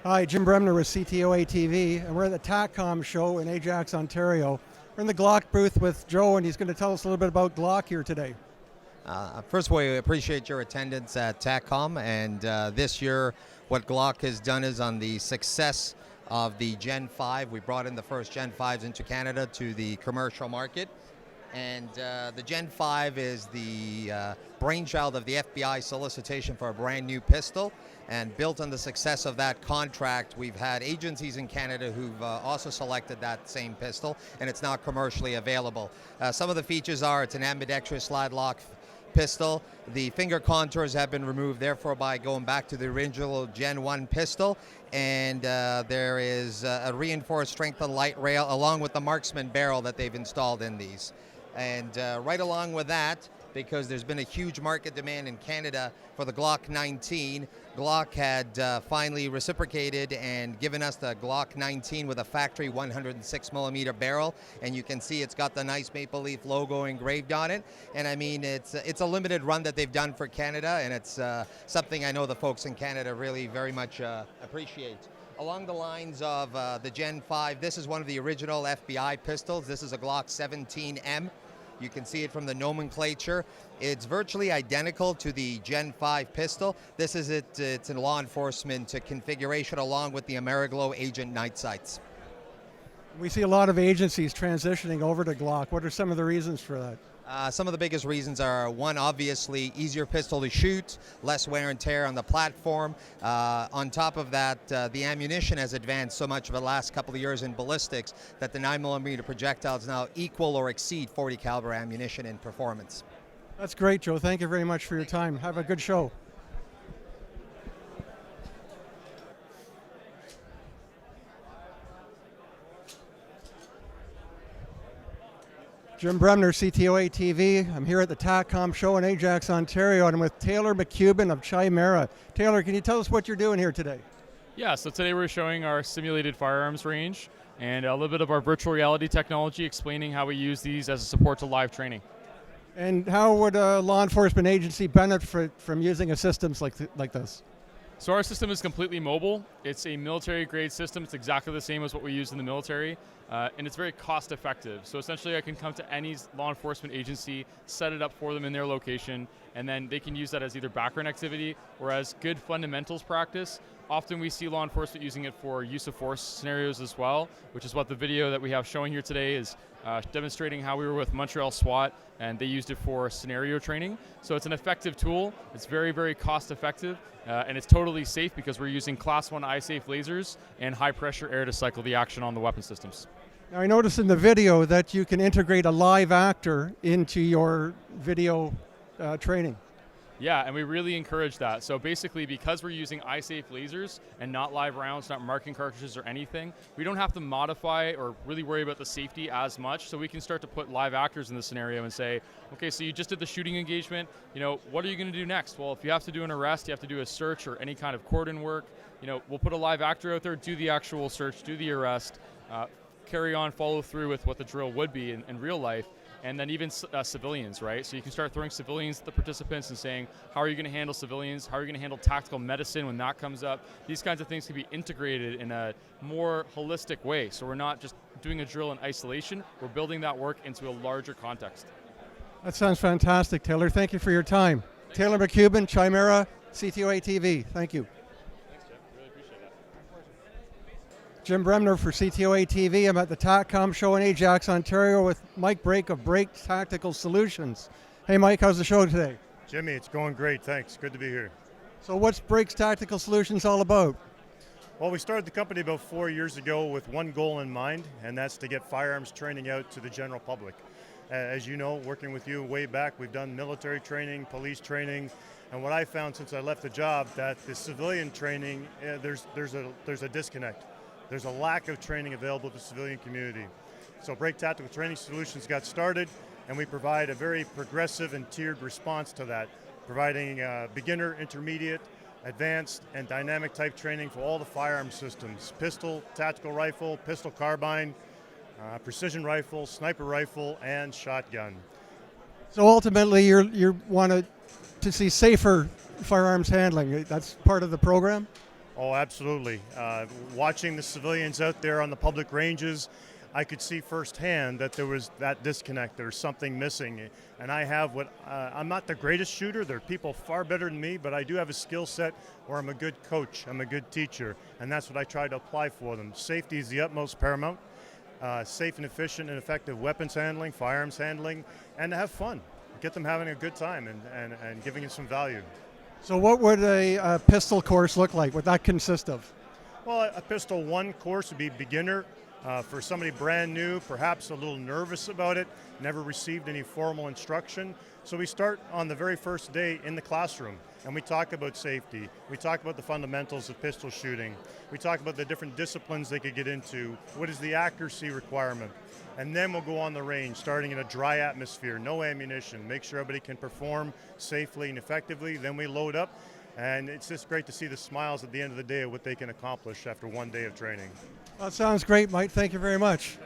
Hi, Jim Bremner with CTOA TV, and we're at the TACCOM show in Ajax, Ontario. We're in the Glock booth with Joe, and he's going to tell us a little bit about Glock here today. First of all, we appreciate your attendance at TACCOM, and this year what Glock has done is on the success of the Gen 5. We brought in the first Gen 5s into Canada to the commercial market, and the Gen 5 is the brainchild of the FBI solicitation for a brand new pistol. And built on the success of that contract, we've had agencies in Canada who've also selected that same pistol, and it's now commercially available. Some of the features are it's an ambidextrous slide lock pistol. The finger contours have been removed, therefore, by going back to the original Gen 1 pistol. And there is a reinforced strength and light rail along with the marksman barrel that they've installed in these. And right along with that, because there's been a huge market demand in Canada for the Glock 19. Glock had finally reciprocated and given us the Glock 19 with a factory 106mm barrel, and you can see it's got the nice maple leaf logo engraved on it. And I mean, it's a limited run that they've done for Canada, and it's something I know the folks in Canada really very much appreciate. Along the lines of the Gen 5, this is one of the original FBI pistols. This is a Glock 17M. You can see it from the nomenclature. It's virtually identical to the Gen 5 pistol. This is it's in law enforcement configuration along with the Ameriglow Agent night sights. We see a lot of agencies transitioning over to Glock. What are some of the reasons for that? Some of the biggest reasons are, one, obviously, easier pistol to shoot, less wear and tear on the platform. On top of that, the ammunition has advanced so much over the last couple of years in ballistics that the 9mm projectiles now equal or exceed 40 caliber ammunition in performance. That's great, Joe. Thank you very much for your time. Have a good show. Jim Bremner, CTOA TV. I'm here at the TACCOM show in Ajax, Ontario, and I'm with Taylor McCubbin of Chimera. Taylor, can you tell us what you're doing here today? Yeah, so today we're showing our simulated firearms range and a little bit of our virtual reality technology, explaining how we use these as a support to live training. And how would a law enforcement agency benefit from using a system like this? So our system is completely mobile. It's a military-grade system. It's exactly the same as what we use in the military, and it's very cost-effective. So essentially, I can come to any law enforcement agency, set it up for them in their location, and then they can use that as either background activity or as good fundamentals practice. Often we see law enforcement using it for use of force scenarios as well, which is what the video that we have showing here today is demonstrating how we were with Montreal SWAT, and they used it for scenario training. So it's an effective tool. It's very, very cost effective, and it's totally safe because we're using Class 1 eye-safe lasers and high-pressure air to cycle the action on the weapon systems. Now, I noticed in the video that you can integrate a live actor into your video training. Yeah, and we really encourage that. So basically, because we're using eye-safe lasers and not live rounds, not marking cartridges or anything, we don't have to modify or really worry about the safety as much. So we can start to put live actors in the scenario and say, okay, so you just did the shooting engagement, what are you going to do next? Well, if you have to do an arrest, you have to do a search or any kind of cordon work, we'll put a live actor out there, do the actual search, do the arrest, carry on, follow through with what the drill would be in real life. And then even civilians, right? So you can start throwing civilians at the participants and saying, how are you going to handle civilians? How are you going to handle tactical medicine when that comes up? These kinds of things can be integrated in a more holistic way. So we're not just doing a drill in isolation, we're building that work into a larger context. That sounds fantastic, Taylor. Thank you for your time. Thanks. Taylor McCubbin, Chimera, CTOA TV. Thank you. Jim Bremner for CTOA TV. I'm at the TACCOM show in Ajax, Ontario with Mike Brake of Brake Tactical Solutions. Hey Mike, how's the show today? Jimmy, it's going great, thanks. Good to be here. So what's Brake's Tactical Solutions all about? Well, we started the company about 4 years ago with one goal in mind, and that's to get firearms training out to the general public. As you know, working with you way back, we've done military training, police training, and what I found since I left the job, that the civilian training, there's a disconnect. There's a lack of training available to the civilian community. So Brake Tactical Training Solutions got started, and we provide a very progressive and tiered response to that, providing beginner, intermediate, advanced, and dynamic type training for all the firearm systems: pistol, tactical rifle, pistol carbine, precision rifle, sniper rifle, and shotgun. So ultimately, you want to see safer firearms handling. That's part of the program? Oh, absolutely. Watching the civilians out there on the public ranges, I could see firsthand that there was that disconnect. There's something missing. And I have I'm not the greatest shooter. There are people far better than me, but I do have a skill set where I'm a good coach, I'm a good teacher, and that's what I try to apply for them. Safety is the utmost paramount. Safe and efficient and effective weapons handling, firearms handling, and to have fun. Get them having a good time and giving them some value. So what would a pistol course look like? What that consist of? Well, a Pistol 1 course would be beginner for somebody brand new, perhaps a little nervous about it, never received any formal instruction. So we start on the very first day in the classroom, and we talk about safety. We talk about the fundamentals of pistol shooting. We talk about the different disciplines they could get into. What is the accuracy requirement? And then we'll go on the range, starting in a dry atmosphere, no ammunition, make sure everybody can perform safely and effectively. Then we load up, and it's just great to see the smiles at the end of the day of what they can accomplish after one day of training. Well, that sounds great, Mike. Thank you very much.